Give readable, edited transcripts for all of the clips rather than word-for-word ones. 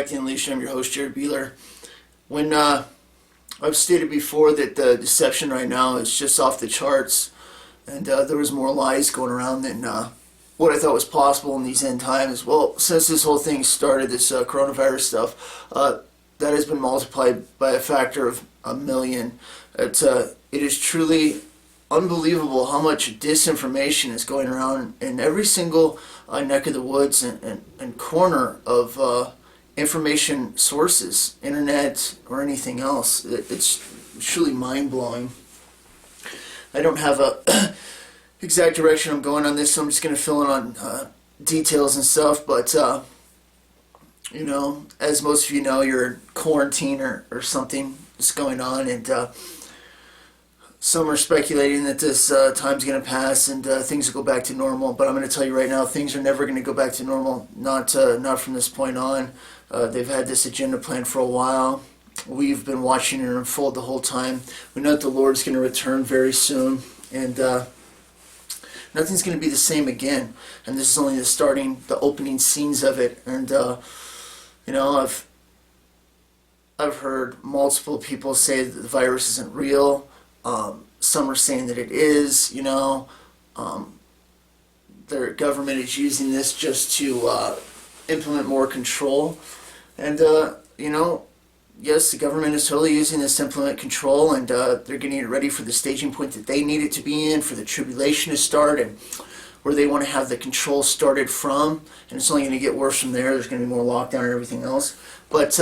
back to Unleashed. I'm your host, Jared Beeler. When I've stated before that the deception right now is just off the charts, and there was more lies going around than what I thought was possible in these end times. Well, since this whole thing started, this coronavirus stuff, that has been multiplied by a factor of 1,000,000. It is truly unbelievable how much disinformation is going around in every single neck of the woods and corner of information sources, internet or anything else. It's truly mind-blowing. I don't have a exact direction I'm going on this, so I'm just going to fill in on details and stuff, but you know, as most of you know, you're in quarantine or something is going on, and some are speculating that this time's going to pass and things will go back to normal. But I'm going to tell you right now, things are never going to go back to normal. Not from this point on. They've had this agenda planned for a while. We've been watching it unfold the whole time. We know that the Lord's going to return very soon, and nothing's going to be the same again. And this is only the opening scenes of it. And you know, I've heard multiple people say that the virus isn't real. Some are saying that it is, you know. Their government is using this just to implement more control. And, you know, yes, the government is totally using this to implement control, and they're getting it ready for the staging point that they need it to be in, for the tribulation to start, and where they want to have the control started from. And it's only going to get worse from there. There's going to be more lockdown and everything else. But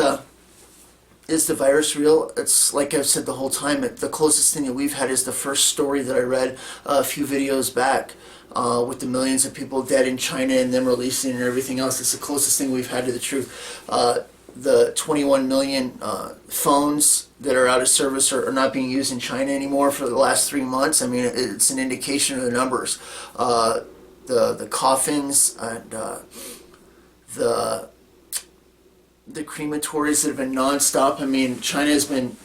is the virus real? It's like I've said the whole time, the closest thing that we've had is the first story that I read a few videos back with the millions of people dead in China and them releasing and everything else. It's the closest thing we've had to the truth. The 21 million phones that are out of service are not being used in China anymore for the last 3 months. I mean, it's an indication of the numbers. The coffins and the crematories that have been nonstop. I mean, China has been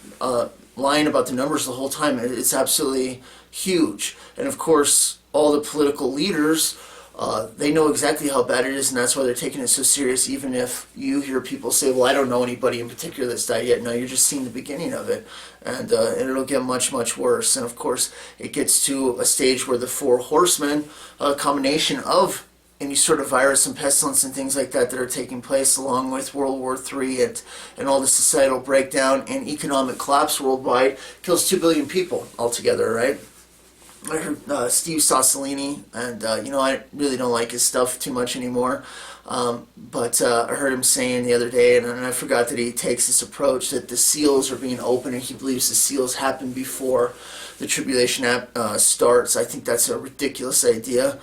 lying about the numbers the whole time. It's absolutely huge. And of course, all the political leaders, they know exactly how bad it is, and that's why they're taking it so serious. Even if you hear people say, well, I don't know anybody in particular that's died yet. No, you're just seeing the beginning of it. And it'll get much, much worse. And of course, it gets to a stage where the four horsemen, a combination of any sort of virus and pestilence and things like that are taking place, along with World War III and all the societal breakdown and economic collapse worldwide, kills 2 billion people altogether, right? I heard Steve Sossolini, and you know, I really don't like his stuff too much anymore, but I heard him saying the other day, and I forgot that he takes this approach that the seals are being opened, and he believes the seals happen before the tribulation starts. I think that's a ridiculous idea.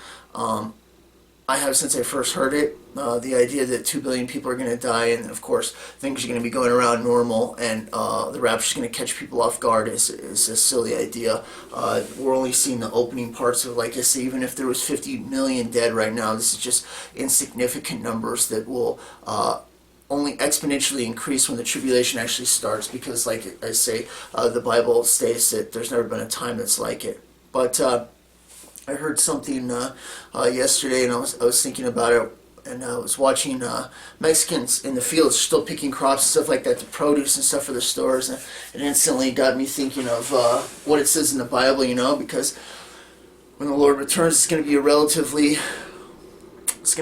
I have since I first heard it. The idea that 2 billion people are going to die, and of course things are going to be going around normal, and the rapture is going to catch people off guard is a silly idea. We're only seeing the opening parts of it. Like I say, even if there was 50 million dead right now, this is just insignificant numbers that will only exponentially increase when the tribulation actually starts, because like I say, the Bible states that there's never been a time that's like it. But I heard something yesterday, and I was thinking about it, and I was watching Mexicans in the fields still picking crops and stuff like that, the produce and stuff for the stores, and it instantly got me thinking of what it says in the Bible, you know, because when the Lord returns, it's going to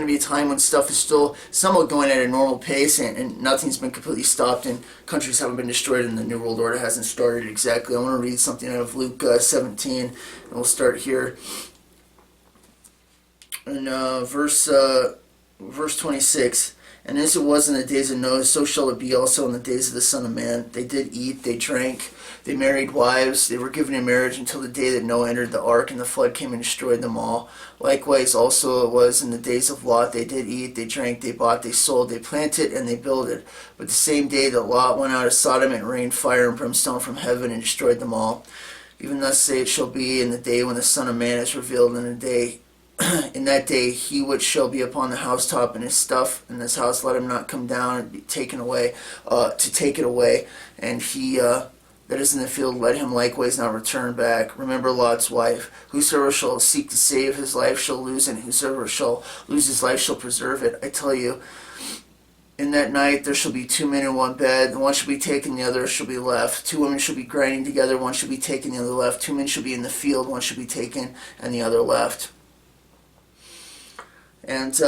be a time when stuff is still somewhat going at a normal pace, and nothing's been completely stopped, and countries haven't been destroyed, and the New World Order hasn't started exactly. I want to read something out of Luke 17, and we'll start here. In verse 26, and as it was in the days of Noah, so shall it be also in the days of the Son of Man. They did eat, they drank, they married wives, they were given in marriage until the day that Noah entered the ark, and the flood came and destroyed them all. Likewise also it was in the days of Lot. They did eat, they drank, they bought, they sold, they planted, and they builded. But the same day that Lot went out of Sodom, it rained fire and brimstone from heaven and destroyed them all. Even thus say it shall be in the day when the Son of Man is revealed, in that day he which shall be upon the housetop, and his stuff in this house let him not come down and be taken away, to take it away, and he that is in the field let him likewise not return back. Remember Lot's wife. Whosoever shall seek to save his life shall lose it, and whosoever shall lose his life shall preserve it. I tell you, In that night there shall be 2 men in one bed, one shall be taken, the other shall be left. 2 women shall be grinding together, one shall be taken, the other left. 2 men shall be in the field, one shall be taken, and the other left. And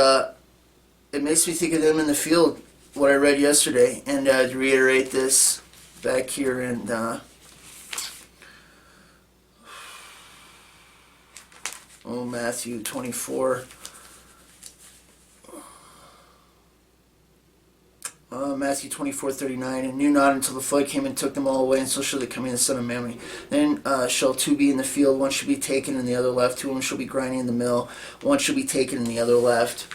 it makes me think of them in the field, what I read yesterday, and to reiterate this back here in Matthew 24. Matthew 24:39, and knew not until the flood came and took them all away, and so shall the coming of the Son of Man. Then shall 2 be in the field, one shall be taken and the other left. 2 women shall be grinding in the mill, one shall be taken and the other left.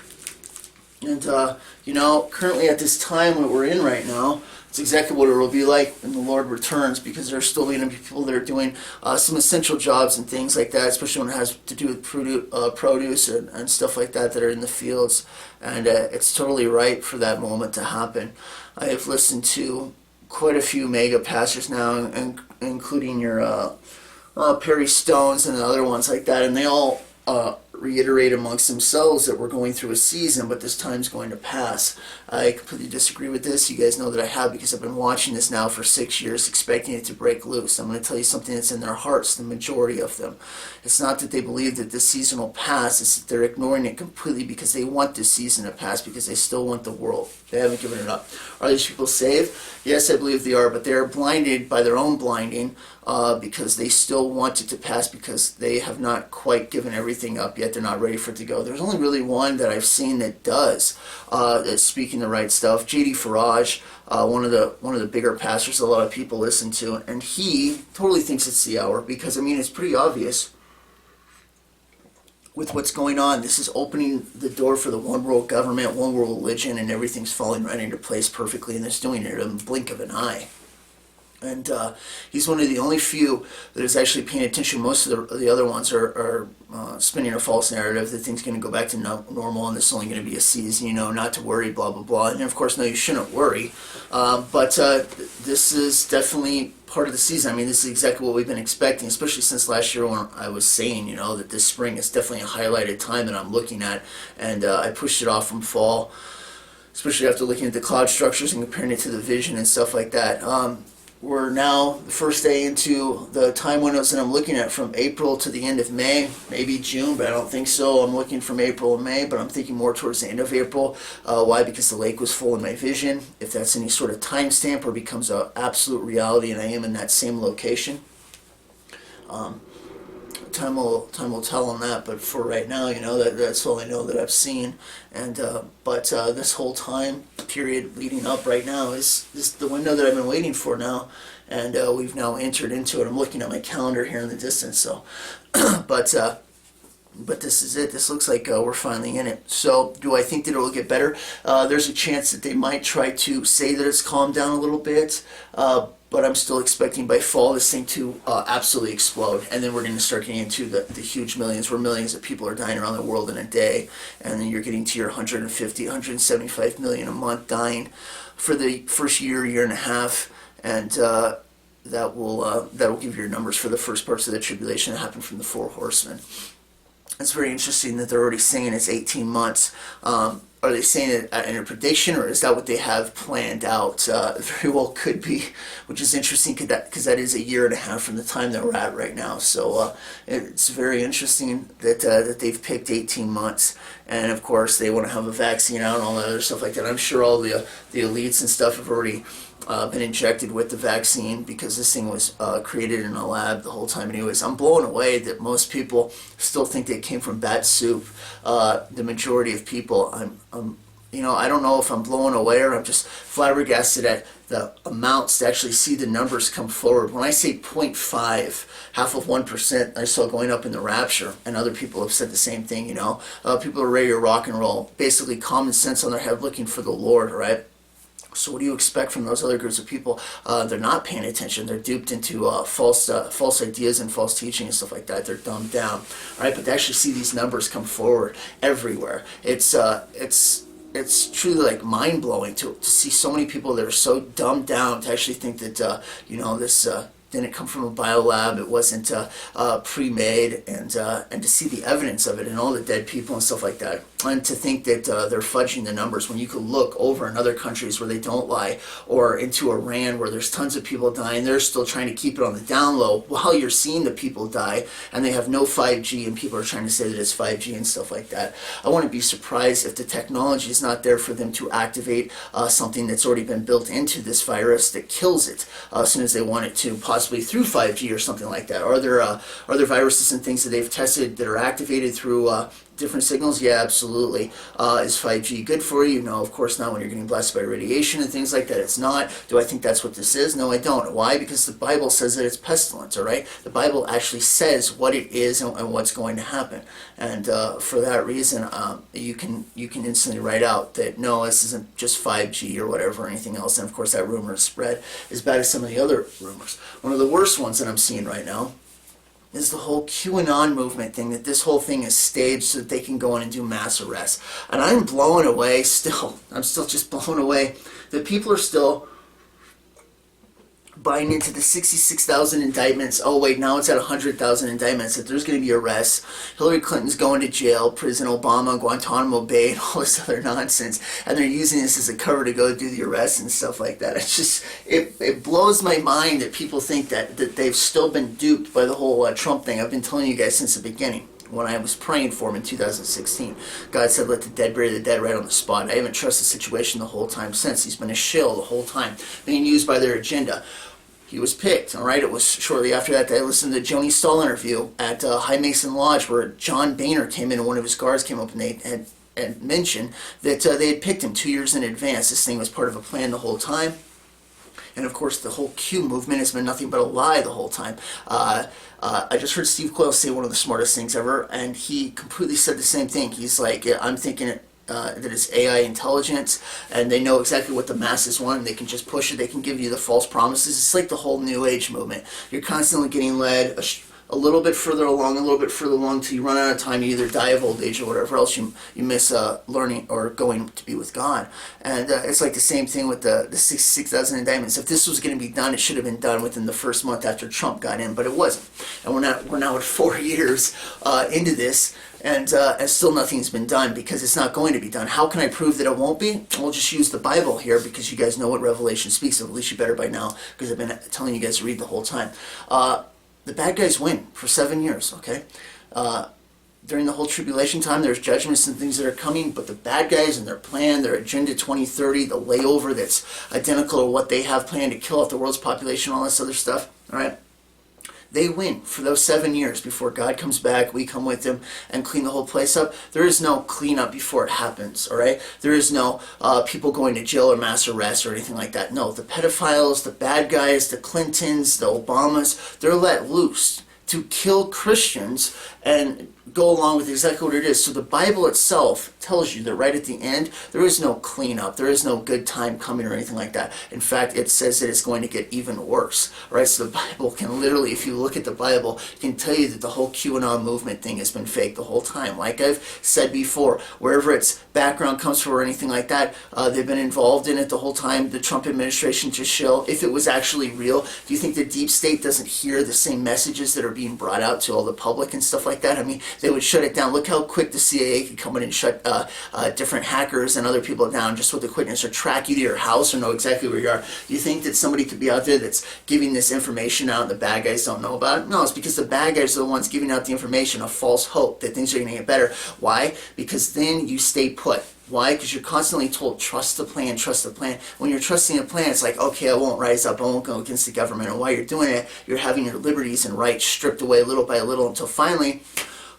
And, currently at this time that we're in right now, it's exactly what it will be like when the Lord returns, because there's still going to be people that are doing some essential jobs and things like that, especially when it has to do with produce and stuff like that are in the fields. And it's totally right for that moment to happen. I have listened to quite a few mega pastors now, including your Perry Stones and the other ones like that, and they all reiterate amongst themselves that we're going through a season, but this time's going to pass. I completely disagree with this. You guys know that I have, because I've been watching this now for 6 years, expecting it to break loose. I'm going to tell you something that's in their hearts, the majority of them. It's not that they believe that this season will pass, it's that they're ignoring it completely because they want this season to pass, because they still want the world. They haven't given it up. Are these people saved? Yes, I believe they are, but they are blinded by their own blinding, because they still want it to pass, because they have not quite given everything up yet. They're not ready for it to go. There's only really one that I've seen that does, that's speaking the right stuff. J.D. Farage, one of the bigger pastors a lot of people listen to, and he totally thinks it's the hour, because it's pretty obvious with what's going on. This is opening the door for the one world government, one world religion, and everything's falling right into place perfectly, and it's doing it in the blink of an eye. And he's one of the only few that is actually paying attention. Most of the other ones are spinning a false narrative that things are going to go back to normal, and this is only going to be a season, not to worry, blah, blah, blah. And of course, no, you shouldn't worry. But this is definitely part of the season. This is exactly what we've been expecting, especially since last year when I was saying, that this spring is definitely a highlighted time that I'm looking at. And I pushed it off from fall, especially after looking at the cloud structures and comparing it to the vision and stuff like that. We're now the first day into the time windows that I'm looking at, from April to the end of May, maybe June, but I don't think so. I'm looking from April and May, but I'm thinking more towards the end of April. Why? Because the lake was full in my vision. If that's any sort of timestamp or becomes an absolute reality and I am in that same location, time will tell on that. But for right now, that's all I know that I've seen. And but this whole time period leading up right now is the window that I've been waiting for now, and we've now entered into it. I'm looking at my calendar here in the distance. So, but this is it. This looks like we're finally in it. So, do I think that it will get better? There's a chance that they might try to say that it's calmed down a little bit. But I'm still expecting by fall this thing to absolutely explode. And then we're going to start getting into the huge millions, where millions of people are dying around the world in a day. And then you're getting to your 150, 175 million a month dying for the first year and a half. And that will give you your numbers for the first parts of the tribulation that happened from the 4 horsemen. It's very interesting that they're already saying it's 18 months. Are they saying it in a prediction, or is that what they have planned out? Very well could be, which is interesting because that is a year and a half from the time that we're at right now. So it's very interesting that they've picked 18 months. And of course, they want to have a vaccine out and all that other stuff like that. I'm sure all the elites and stuff have already been injected with the vaccine, because this thing was created in a lab the whole time. Anyways, I'm blown away that most people still think they came from bat soup. The majority of people, I don't know if I'm blown away or I'm just flabbergasted at the amounts to actually see the numbers come forward. When I say 0.5, half of 1%, I saw going up in the rapture, and other people have said the same thing. People are ready to rock and roll. Basically, common sense on their head, looking for the Lord, right? So what do you expect from those other groups of people? They're not paying attention. They're duped into false ideas and false teaching and stuff like that. They're dumbed down, right? But to actually see these numbers come forward everywhere, it's truly like mind blowing to see so many people that are so dumbed down to actually think that this didn't come from a biolab. It wasn't pre-made, and to see the evidence of it and all the dead people and stuff like that. And to think that they're fudging the numbers when you could look over in other countries where they don't lie, or into Iran where there's tons of people dying, they're still trying to keep it on the down low while you're seeing the people die, and they have no 5G, and people are trying to say that it's 5G and stuff like that. I wouldn't be surprised if the technology is not there for them to activate something that's already been built into this virus that kills it as soon as they want it to, possibly through 5G or something like that. Are there viruses and things that they've tested that are activated through different signals? Yeah, absolutely. Is 5G good for you? No, of course not. When you're getting blasted by radiation and things like that, it's not. Do I think that's what this is? No, I don't. Why? Because the Bible says that it's pestilence, all right? The Bible actually says what it is and what's going to happen. And for that reason, you can instantly write out that, no, this isn't just 5G or whatever or anything else. And of course, that rumor is spread as bad as some of the other rumors. One of the worst ones that I'm seeing right now is the whole QAnon movement thing, that this whole thing is staged so that they can go in and do mass arrests. And I'm blown away still. I'm still just blown away that people are still buying into the 66,000 indictments. Oh wait, now it's at 100,000 indictments, that there's going to be arrests. Hillary Clinton's going to jail, prison, Obama, Guantanamo Bay, and all this other nonsense. And they're using this as a cover to go do the arrests and stuff like that. It's just, it blows my mind that people think that they've still been duped by the whole Trump thing. I've been telling you guys since the beginning. When I was praying for him in 2016, God said, let the dead bury the dead right on the spot. I haven't trusted the situation the whole time since. He's been a shill the whole time, being used by their agenda. He was picked, all right? It was shortly after that I listened to the Joni Stahl interview at High Mason Lodge, where John Boehner came in and one of his guards came up and they had mentioned that they had picked him 2 years in advance. This thing was part of a plan the whole time. And of course, the whole Q movement has been nothing but a lie the whole time. I just heard Steve Quayle say one of the smartest things ever, and he completely said the same thing. He's like, yeah, I'm thinking that it's AI intelligence, and they know exactly what the masses want, and they can just push it. They can give you the false promises. It's like the whole New Age movement. You're constantly getting led a little bit further along, till you run out of time. You either die of old age or whatever else you miss learning or going to be with God. And it's like the same thing with the 66,000 indictments. If this was going to be done, it should have been done within the first month after Trump got in, but it wasn't. And we're now at 4 years into this, and still nothing's been done because it's not going to be done. How can I prove that it won't be? We'll just use the Bible here because you guys know what Revelation speaks of. At least you better by now, because I've been telling you guys to read the whole time. The bad guys win for 7 years, okay? During the whole tribulation time, there's judgments and things that are coming, but the bad guys and their plan, their Agenda 2030, the layover that's identical to what they have planned to kill off the world's population, all this other stuff, all right? They win for those 7 years before God comes back, we come with him and clean the whole place up. There is no cleanup before it happens, all right? There is no people going to jail or mass arrest or anything like that. No, the pedophiles, the bad guys, the Clintons, the Obamas, they're let loose to kill Christians and go along with exactly what it is. So the Bible itself tells you that right at the end, there is no cleanup, there is no good time coming or anything like that. In fact, it says that it's going to get even worse, right? So the Bible can literally, if you look at the Bible, can tell you that the whole QAnon movement thing has been fake the whole time. Like I've said before, wherever its background comes from or anything like that, they've been involved in it the whole time. The Trump administration just shill. If it was actually real, do you think the deep state doesn't hear the same messages that are being brought out to all the public and stuff like that? I mean, they would shut it down. Look how quick the CIA could come in and shut different hackers and other people down just with the quickness, or track you to your house or know exactly where you are. Do you think that somebody could be out there that's giving this information out and the bad guys don't know about it? No, it's because the bad guys are the ones giving out the information, a false hope that things are going to get better. Why? Because then you stay put. Why? Because you're constantly told, trust the plan, trust the plan. When you're trusting a plan, it's like, okay, I won't rise up, I won't go against the government. And while you're doing it, you're having your liberties and rights stripped away little by little until finally,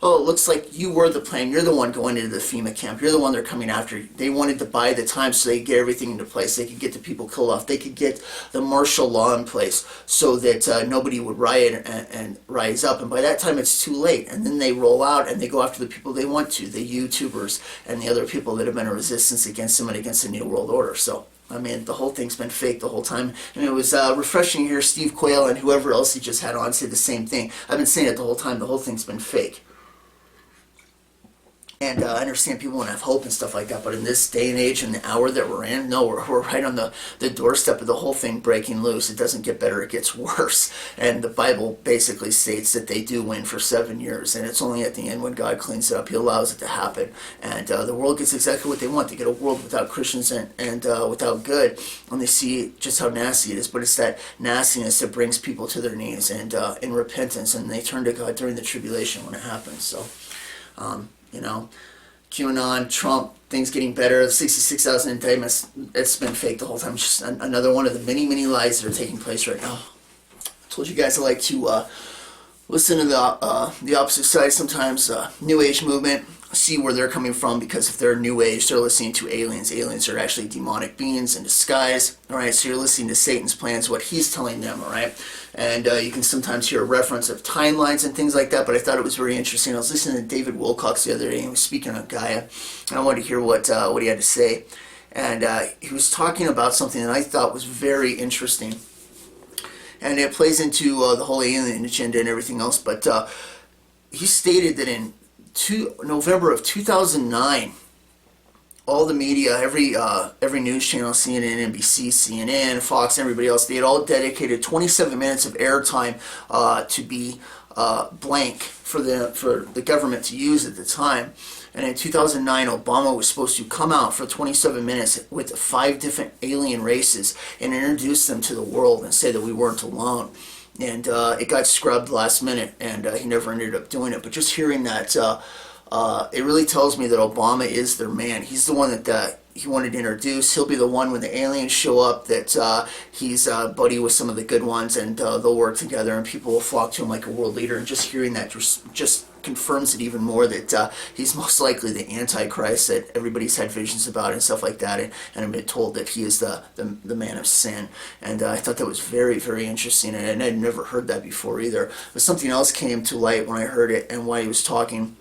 oh, it looks like you were the plan. You're the one going into the FEMA camp. You're the one they're coming after. They wanted to buy the time so they could get everything into place. They could get the people killed off. They could get the martial law in place so that nobody would riot and rise up. And by that time, it's too late. And then they roll out and they go after the people they want to, the YouTubers and the other people that have been a resistance against them and against the New World Order. So, I mean, the whole thing's been fake the whole time. And it was refreshing to hear Steve Quayle and whoever else he just had on say the same thing. I've been saying it the whole time. The whole thing's been fake. And I understand people want to have hope and stuff like that, but in this day and age and the hour that we're in, no, we're right on the doorstep of the whole thing breaking loose. It doesn't get better, it gets worse. And the Bible basically states that they do win for 7 years, and it's only at the end when God cleans it up, He allows it to happen. And the world gets exactly what they want. They get a world without Christians and without good, and they see just how nasty it is. But it's that nastiness that brings people to their knees and in repentance, and they turn to God during the tribulation when it happens. So, you know, QAnon, Trump, things getting better, the 66,000 indictments, it's been fake the whole time. It's just another one of the many, many lies that are taking place right now. I told you guys I like to listen to the opposite side sometimes, New Age movement, see where they're coming from, because if they're New Age, they're listening to aliens. Aliens are actually demonic beings in disguise, all right? So you're listening to Satan's plans, what he's telling them, all right? And you can sometimes hear a reference of timelines and things like that, but I thought it was very interesting. I was listening to David Wilcox the other day, and he was speaking on Gaia, and I wanted to hear what he had to say. And he was talking about something that I thought was very interesting. And it plays into the whole alien agenda and everything else, but he stated that in November of 2009, all the media, every news channel, CNN, NBC, CNN, Fox, and everybody else, they had all dedicated 27 minutes of airtime to be blank for the government to use at the time. And in 2009, Obama was supposed to come out for 27 minutes with 5 different alien races and introduce them to the world and say that we weren't alone. And it got scrubbed last minute, and he never ended up doing it. But just hearing that, it really tells me that Obama is their man. He's the one that he wanted to introduce. He'll be the one when the aliens show up that he's buddy with some of the good ones, and they'll work together, and people will flock to him like a world leader. And just hearing that just confirms it even more that he's most likely the Antichrist that everybody's had visions about and stuff like that, and I've been told that he is the man of sin. And I thought that was very, very interesting, and I'd never heard that before either. But something else came to light when I heard it and why he was talking.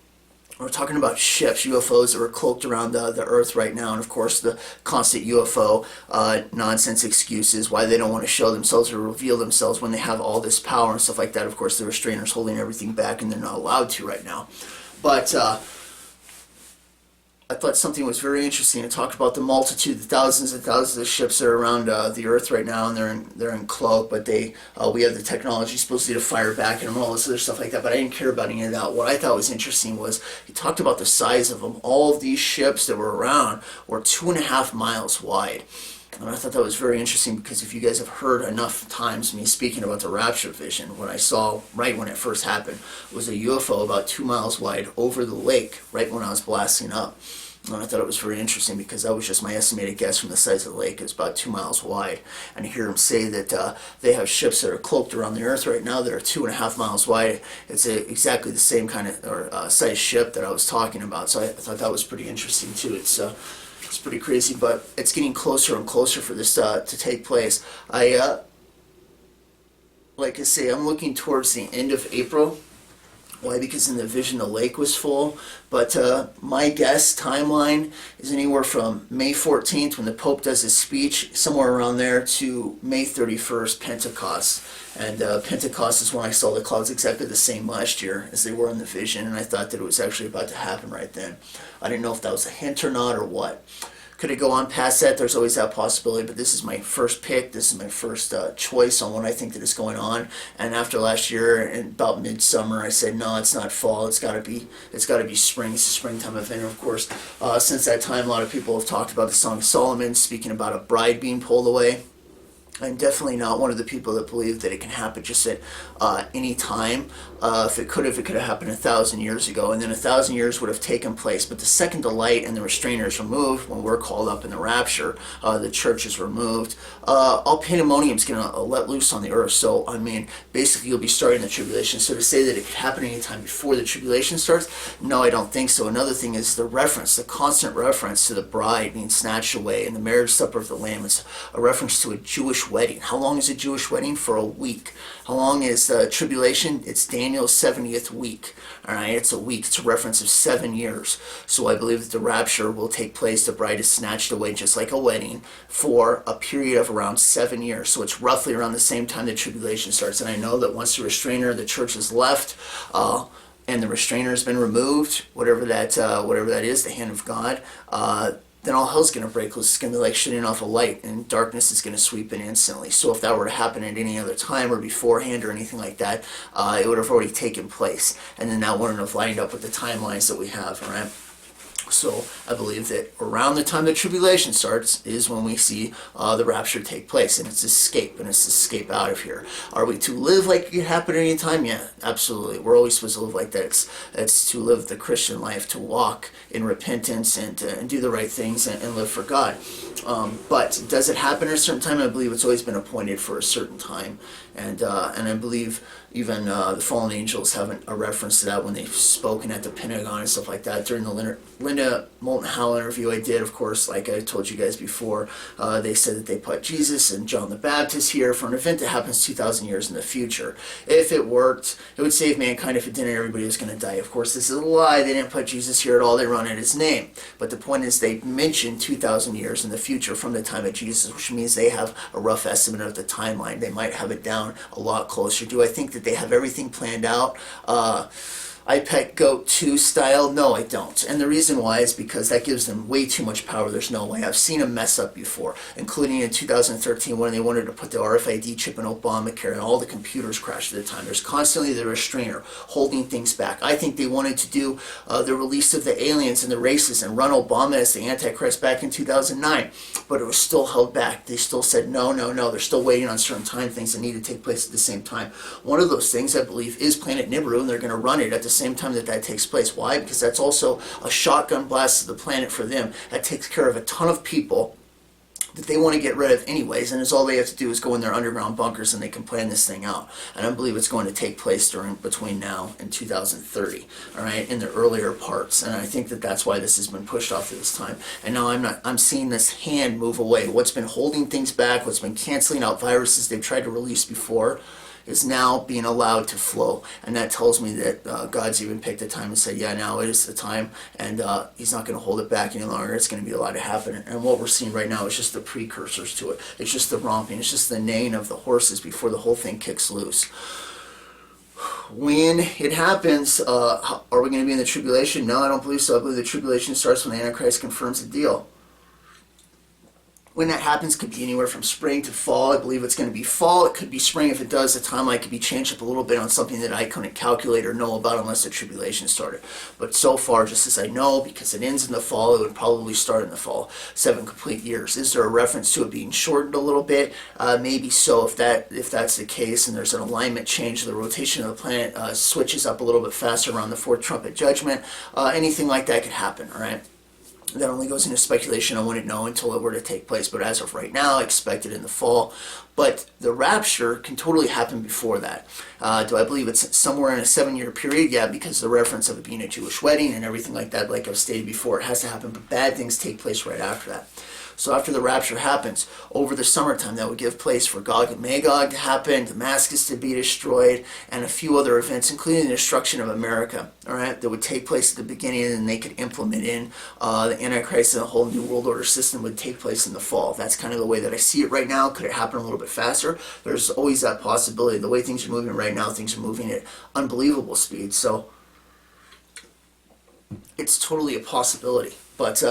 We're talking about ships, UFOs that were cloaked around the Earth right now, and of course the constant UFO nonsense excuses, why they don't want to show themselves or reveal themselves when they have all this power and stuff like that. Of course, the restrainers holding everything back, and they're not allowed to right now. But I thought something was very interesting. It talked about the multitude, the thousands and thousands of ships that are around the Earth right now, and they're in cloak. But we have the technology supposedly to fire back and all this other stuff like that. But I didn't care about any of that. What I thought was interesting was he talked about the size of them. All of these ships that were around were 2.5 miles wide. And I thought that was very interesting, because if you guys have heard enough times me speaking about the rapture vision, what I saw right when it first happened was a UFO about 2 miles wide over the lake right when I was blasting up. And I thought it was very interesting, because that was just my estimated guess from the size of the lake. It was about 2 miles wide. And to hear him say that they have ships that are cloaked around the Earth right now that are 2.5 miles wide, it's exactly the same kind of size ship that I was talking about. So I thought that was pretty interesting too. It's pretty crazy, but it's getting closer and closer for this to take place. Like I say, I'm looking towards the end of April. Why? Because in the vision the lake was full. But my guess timeline is anywhere from May 14th, when the Pope does his speech, somewhere around there, to May 31st, Pentecost. And Pentecost is when I saw the clouds exactly the same last year as they were in the vision, and I thought that it was actually about to happen right then. I didn't know if that was a hint or not, or what. Could it go on past that? There's always that possibility, but this is my first pick. This is my first choice on what I think that is going on. And after last year, and about midsummer, I said, no, it's not fall. It's got to be spring. It's a springtime event. And of course, since that time, a lot of people have talked about the Song of Solomon, speaking about a bride being pulled away. I'm definitely not one of the people that believe that it can happen just at any time. If it could have happened 1,000 years ago, and then 1,000 years would have taken place. But the second the light and the restrainer is removed, when we're called up in the rapture, the church is removed, all pandemonium is going to let loose on the earth. So, I mean, basically you'll be starting the tribulation. So to say that it could happen anytime before the tribulation starts, no, I don't think so. Another thing is the constant reference to the bride being snatched away in the marriage supper of the Lamb. It's a reference to a Jewish wedding. How long is a Jewish wedding? For a week. How long is the tribulation? It's Daniel's 70th week. All right, it's a week. It's a reference of 7 years. So I believe that the rapture will take place. The bride is snatched away just like a wedding for a period of around 7 years. So it's roughly around the same time the tribulation starts. And I know that once the restrainer, the church is left, and the restrainer has been removed, whatever that is, the hand of God, then all hell's going to break loose. It's going to be like shutting off a light, and darkness is going to sweep in instantly. So if that were to happen at any other time or beforehand or anything like that, it would have already taken place, and then that wouldn't have lined up with the timelines that we have, all right? So I believe that around the time the tribulation starts is when we see the rapture take place, and it's escape, and it's escape out of here. Are we to live like it could happen at any time? Yeah, absolutely. We're always supposed to live like that. It's to live the Christian life, to walk in repentance and do the right things and live for God. But does it happen at a certain time? I believe it's always been appointed for a certain time, and I believe even the fallen angels have a reference to that when they've spoken at the Pentagon and stuff like that. During the Linda Moulton Howe interview I did, of course, like I told you guys before, they said that they put Jesus and John the Baptist here for an event that happens 2,000 years in the future. If it worked, it would save mankind. If it didn't, everybody was going to die. Of course, this is a lie. They didn't put Jesus here at all. They run in his name. But the point is they mentioned 2,000 years in the future from the time of Jesus, which means they have a rough estimate of the timeline. They might have it down a lot closer. Do I think that they have everything planned out? I pet goat 2 style? No, I don't. And the reason why is because that gives them way too much power. There's no way. I've seen them mess up before, including in 2013 when they wanted to put the RFID chip in Obamacare and all the computers crashed at the time. There's constantly the restrainer holding things back. I think they wanted to do the release of the aliens and the races and run Obama as the Antichrist back in 2009, but it was still held back. They still said no, no, no. They're still waiting on certain time things that need to take place at the same time. One of those things, I believe, is Planet Nibiru, and they're going to run it at the same time that takes place. Why? Because that's also a shotgun blast to the planet for them. That takes care of a ton of people that they want to get rid of anyways, and it's all they have to do is go in their underground bunkers and they can plan this thing out. And I believe it's going to take place between now and 2030, all right, in the earlier parts. And I think that that's why this has been pushed off to this time. And now I'm seeing this hand move away. What's been holding things back, what's been canceling out viruses they've tried to release before, is now being allowed to flow, and that tells me that God's even picked a time and said, yeah, now it is the time, and he's not going to hold it back any longer. It's going to be allowed to happen. And what we're seeing right now is just the precursors to it. It's just the romping. It's just the neighing of the horses before the whole thing kicks loose. When it happens, are we going to be in the tribulation? No, I don't believe so. I believe the tribulation starts when the Antichrist confirms the deal. When that happens, could be anywhere from spring to fall. I believe it's going to be fall. It could be spring. If it does, the timeline could be changed up a little bit on something that I couldn't calculate or know about unless the tribulation started. But so far, just as I know, because it ends in the fall, it would probably start in the fall. 7 complete years. Is there a reference to it being shortened a little bit? Maybe so. If that's the case, and there's an alignment change, the rotation of the planet switches up a little bit faster around the 4th trumpet judgment. Anything like that could happen. All right. That only goes into speculation. I wouldn't know until it were to take place. But as of right now, I expect it in the fall. But the rapture can totally happen before that. Do I believe it's somewhere in a 7-year period? Yeah, because the reference of it being a Jewish wedding and everything like that, like I've stated before, it has to happen. But bad things take place right after that. So after the rapture happens, over the summertime, that would give place for Gog and Magog to happen, Damascus to be destroyed, and a few other events, including the destruction of America, all right, that would take place at the beginning, and they could implement in the Antichrist, and the whole New World Order system would take place in the fall. That's kind of the way that I see it right now. Could it happen a little bit faster? There's always that possibility. The way things are moving right now, things are moving at unbelievable speed, so it's totally a possibility. But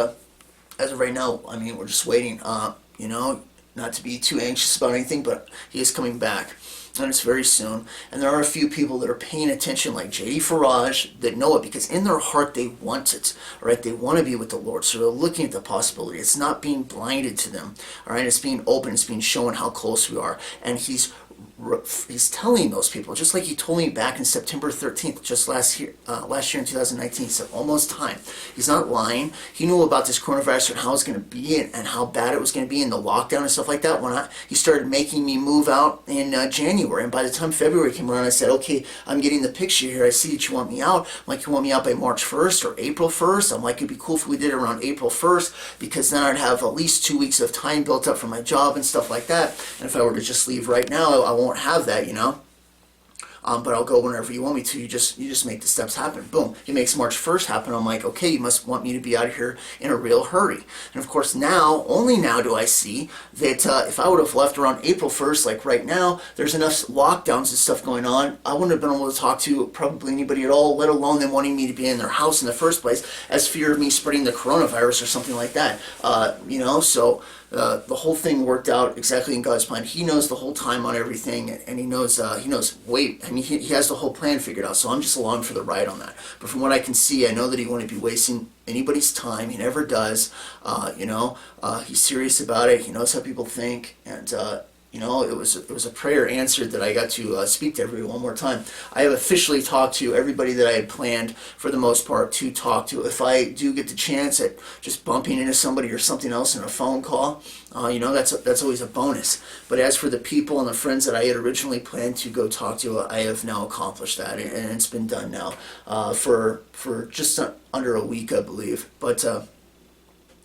as of right now, I mean, we're just waiting, not to be too anxious about anything, but he is coming back, and it's very soon. And there are a few people that are paying attention, like J.D. Farage, that know it, because in their heart they want it, all right? They want to be with the Lord, so they're looking at the possibility. It's not being blinded to them, all right? It's being open. It's being shown how close we are, and he's telling those people, just like he told me back in September 13th, just last year in 2019. He said, almost time. He's not lying. He knew about this coronavirus and how it's going to be and how bad it was going to be in the lockdown and stuff like that when he started making me move out in January. And by the time February came around, I said, okay, I'm getting the picture here. I see that you want me out. I'm like, you want me out by March 1st or April 1st? I'm like, it'd be cool if we did it around April 1st, because then I'd have at least 2 weeks of time built up for my job and stuff like that. And if I were to just leave right now, I won't have that, but I'll go whenever you want me to. You just make the steps happen. Boom. He makes March 1st happen. I'm like, okay, you must want me to be out of here in a real hurry. And of course now, only now do I see that if I would have left around April 1st, like right now, there's enough lockdowns and stuff going on, I wouldn't have been able to talk to probably anybody at all, let alone them wanting me to be in their house in the first place, as fear of me spreading the coronavirus or something like that. So the whole thing worked out exactly in God's plan. He knows the whole time on everything, and he knows he has the whole plan figured out. So I'm just along for the ride on that. But from what I can see, I know that he wouldn't be wasting anybody's time. He never does. He's serious about it. He knows how people think, and it was a prayer answered that I got to speak to everybody one more time. I have officially talked to everybody that I had planned, for the most part, to talk to. If I do get the chance at just bumping into somebody or something else in a phone call, that's always a bonus. But as for the people and the friends that I had originally planned to go talk to, I have now accomplished that, and it's been done now for just under a week, I believe.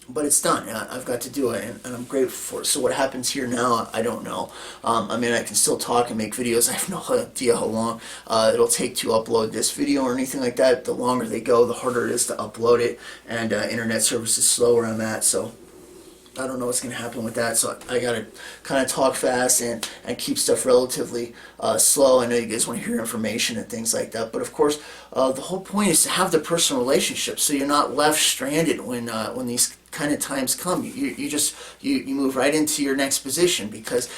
But it's done. I've got to do it, and I'm grateful for it. So what happens here now, I don't know. I can still talk and make videos. I have no idea how long it'll take to upload this video or anything like that. The longer they go, the harder it is to upload it, and internet service is slow where I'm at, so I don't know what's going to happen with that. So I got to kind of talk fast and keep stuff relatively slow. I know you guys want to hear information and things like that, but of course, the whole point is to have the personal relationship, so you're not left stranded when these kind of times come. You move right into your next position, because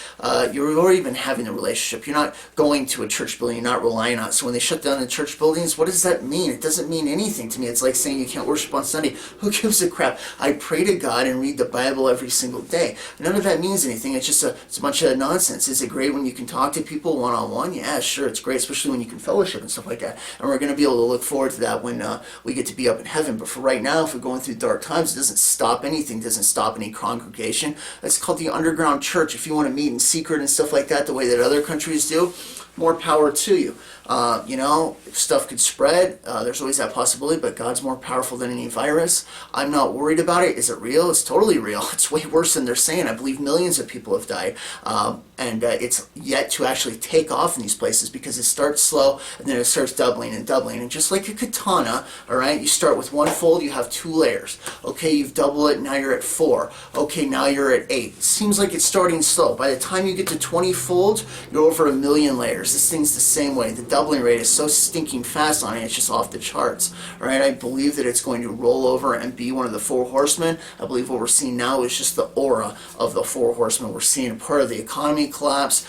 you're already been having a relationship. You're not going to a church building, you're not relying on it. So when they shut down the church buildings, what does that mean? It doesn't mean anything to me. It's like saying you can't worship on Sunday. Who gives a crap? I pray to God and read the Bible every single day. None of that means anything. It's just it's a bunch of nonsense. Is it great when you can talk to people one-on-one? Yeah, sure, it's great, especially when you can fellowship and stuff like that. And we're going to be able to look forward to that when we get to be up in heaven. But for right now, if we're going through dark times, it doesn't stop anything. It doesn't stop any congregation. It's called the underground church. If you want to meet in secret and stuff like that, the way that other countries do, more power to you. If stuff could spread, there's always that possibility, but God's more powerful than any virus. I'm not worried about it. Is it real? It's totally real. It's way worse than they're saying. I believe millions of people have died, and it's yet to actually take off in these places, because it starts slow and then it starts doubling and doubling. And just like a katana, all right, you start with one fold, you have 2 layers. Okay, you've doubled it, now you're at 4. Okay, now you're at 8. It seems like it's starting slow. By the time you get to 20 folds, you're over 1 million layers. This thing's the same way. The doubling rate is so stinking fast on it, it's just off the charts. All right, I believe that it's going to roll over and be one of the 4 horsemen. I believe what we're seeing now is just the aura of the 4 horsemen. We're seeing part of the economy collapse,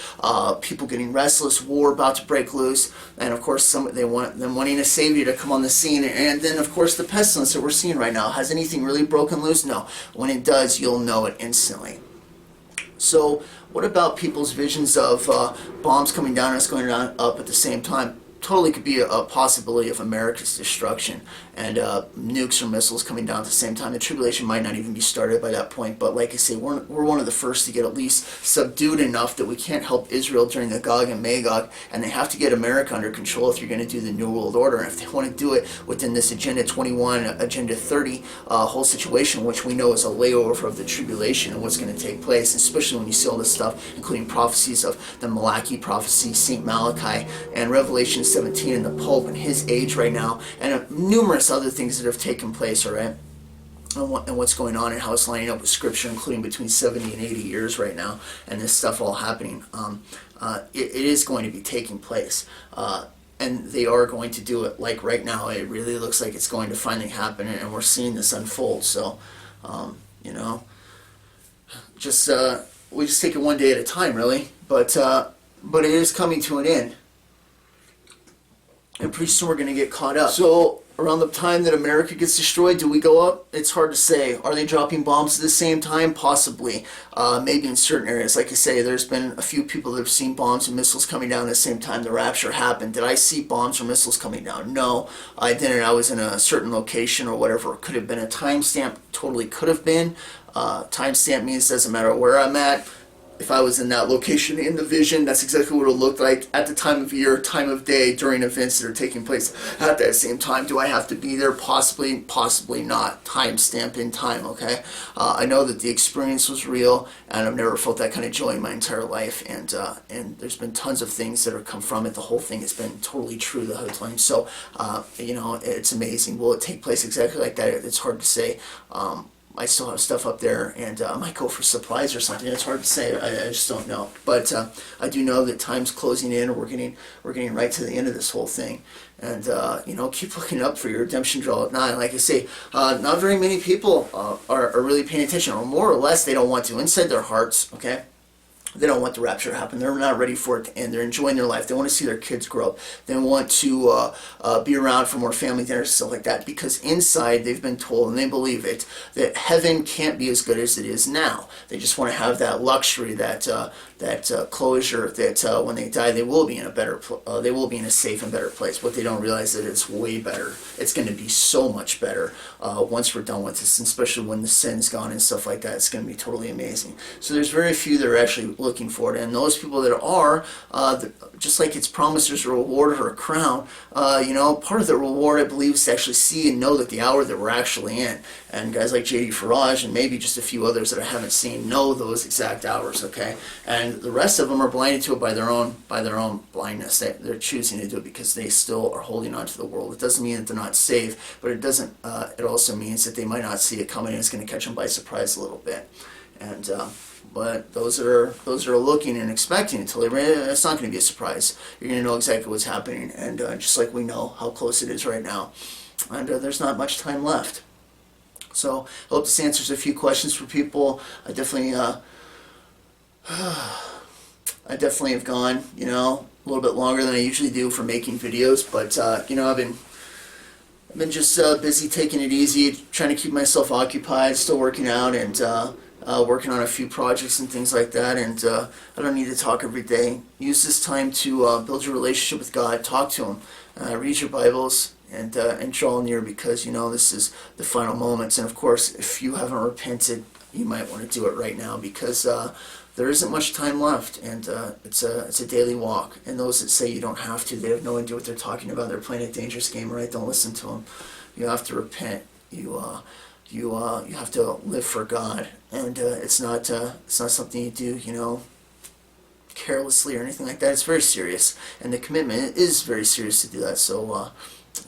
people getting restless, war about to break loose, and of course them wanting a savior to come on the scene. And then of course the pestilence that we're seeing right now. Has anything really broken loose? No. When it does, you'll know it instantly. So what about people's visions of bombs coming down and us going down up at the same time? Totally could be a possibility of America's destruction, and nukes or missiles coming down at the same time. The tribulation might not even be started by that point, but like I say, we're one of the first to get at least subdued enough that we can't help Israel during the Gog and Magog, and they have to get America under control if you're going to do the New World Order. And if they want to do it within this Agenda 21, Agenda 30 whole situation, which we know is a layover of the tribulation and what's going to take place, especially when you see all this stuff, including prophecies of the Malachi prophecy, St. Malachi, and Revelation 17 and the Pope and his age right now, and numerous other things that have taken place, all right, and what's going on and how it's lining up with Scripture, including between 70 and 80 years right now, and this stuff all happening. It is going to be taking place, and they are going to do it. Like right now, it really looks like it's going to finally happen, and we're seeing this unfold. So, we just take it one day at a time, really. But it is coming to an end. And pretty soon we're going to get caught up. So around the time that America gets destroyed, do we go up? It's hard to say. Are they dropping bombs at the same time? Possibly. Maybe in certain areas. Like I say, there's been a few people that have seen bombs and missiles coming down at the same time the rapture happened. Did I see bombs or missiles coming down? No, I didn't. I was in a certain location or whatever. It could have been a timestamp. Totally could have been. Timestamp means it doesn't matter where I'm at. if I was in that location in the vision, that's exactly what it looked like at the time of year, time of day, during events that are taking place at that same time. Do I have to be there? Possibly, possibly not. Time stamp in time, okay? I know that the experience was real, and I've never felt that kind of joy in my entire life, and there's been tons of things that have come from it. The whole thing has been totally true the whole time, so, it's amazing. Will it take place exactly like that? It's hard to say. I still have stuff up there, and I might go for supplies or something. It's hard to say. I just don't know. But I do know that time's closing in, and we're getting right to the end of this whole thing. And keep looking up for your redemption draw at 9. Like I say, not very many people are really paying attention, or more or less they don't want to inside their hearts. Okay. They don't want the rapture to happen. They're not ready for it to end. They're enjoying their life. They want to see their kids grow up. They want to be around for more family dinners and stuff like that, because inside they've been told, and they believe it, that heaven can't be as good as it is now. They just want to have that luxury, that closure, that when they die they will be in a safe and better place. What they don't realize is that it's way better. It's going to be so much better once we're done with this, and especially when the sin's gone and stuff like that. It's going to be totally amazing. So there's very few that are actually looking for it, and those people that are, just like it's promised there's a reward or a crown, part of the reward, I believe, is to actually see and know that the hour that we're actually in. And guys like J.D. Farage and maybe just a few others that I haven't seen know those exact hours, okay? And the rest of them are blinded to it by their own blindness. They're choosing to do it because they still are holding on to the world. It doesn't mean that they're not safe, but it doesn't. It also means that they might not see it coming, and it's going to catch them by surprise a little bit. And but those are looking and expecting until it's not going to be a surprise. You're going to know exactly what's happening, and just like we know how close it is right now, and there's not much time left. So I hope this answers a few questions for people. I definitely have gone, a little bit longer than I usually do for making videos, but I've been just busy taking it easy, trying to keep myself occupied, still working out, and working on a few projects and things like that. And I don't need to talk every day. Use this time to build your relationship with God. Talk to Him. Read your Bibles. And draw near, because this is the final moments. And of course, if you haven't repented, you might want to do it right now, because there isn't much time left, and it's a daily walk. And those that say you don't have to, they have no idea what they're talking about. They're playing a dangerous game, right? Don't listen to them. You have to repent. You have to live for God, and it's not something you do carelessly or anything like that. It's very serious, and the commitment is very serious to do that. So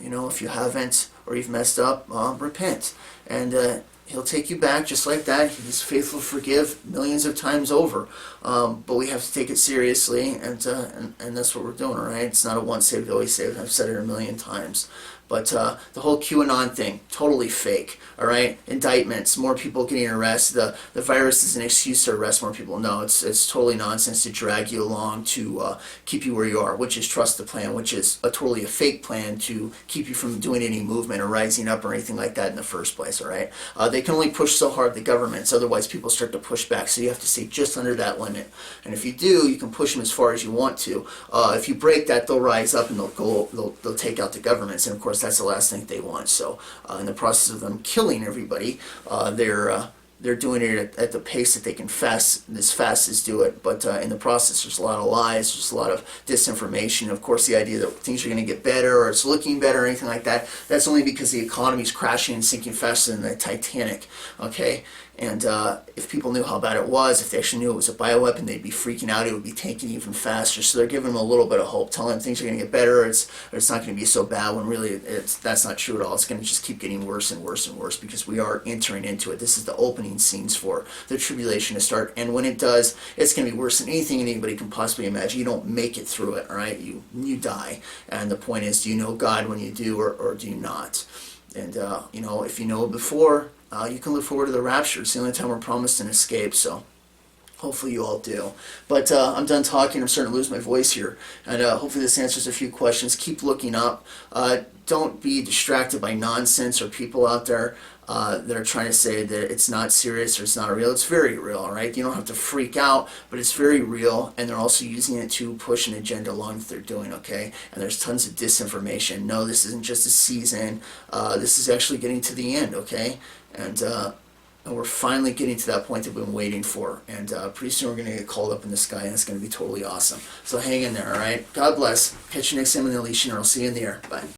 if you haven't, or you've messed up, repent, and He'll take you back just like that. He's faithful to forgive millions of times over. But we have to take it seriously, and that's what we're doing, all right? It's not a once saved, always saved. I've said it a million times. But the whole QAnon thing, totally fake, all right? Indictments, more people getting arrested. The virus is an excuse to arrest more people. No, it's totally nonsense to drag you along to keep you where you are, which is trust the plan, which is totally a fake plan to keep you from doing any movement or rising up or anything like that in the first place, all right? They can only push so hard, the governments, otherwise people start to push back, so you have to stay just under that limit. And if you do, you can push them as far as you want to. If you break that, they'll rise up and they'll take out the governments, and of course that's the last thing they want. So in the process of them killing everybody, they're doing it at the pace that they can as fast as do it. But in the process, there's a lot of lies, there's a lot of disinformation. Of course, the idea that things are going to get better or it's looking better or anything like that, that's only because the economy's crashing and sinking faster than the Titanic, okay? And if people knew how bad it was, if they actually knew it was a bioweapon, they'd be freaking out. It would be tanking even faster. So they're giving them a little bit of hope, telling them things are going to get better, or it's not going to be so bad, when really that's not true at all. It's going to just keep getting worse and worse and worse, because we are entering into it. This is the opening scenes for the tribulation to start. And when it does, it's going to be worse than anything anybody can possibly imagine. You don't make it through it, all right? You die. And the point is, do you know God when you do, or do you not? And, if you know before, you can look forward to the rapture. It's the only time we're promised an escape, so hopefully you all do. But I'm done talking. I'm starting to lose my voice here. And hopefully this answers a few questions. Keep looking up. Don't be distracted by nonsense or people out there that are trying to say that it's not serious or it's not real. It's very real, all right? You don't have to freak out, but it's very real, and they're also using it to push an agenda along that they're doing, okay? And there's tons of disinformation. No, this isn't just a season. This is actually getting to the end, okay? And And we're finally getting to that point that we've been waiting for. And pretty soon we're going to get called up in the sky, and it's going to be totally awesome. So hang in there, all right? God bless. Catch you next time on the Unleashing, or I'll see you in the air. Bye.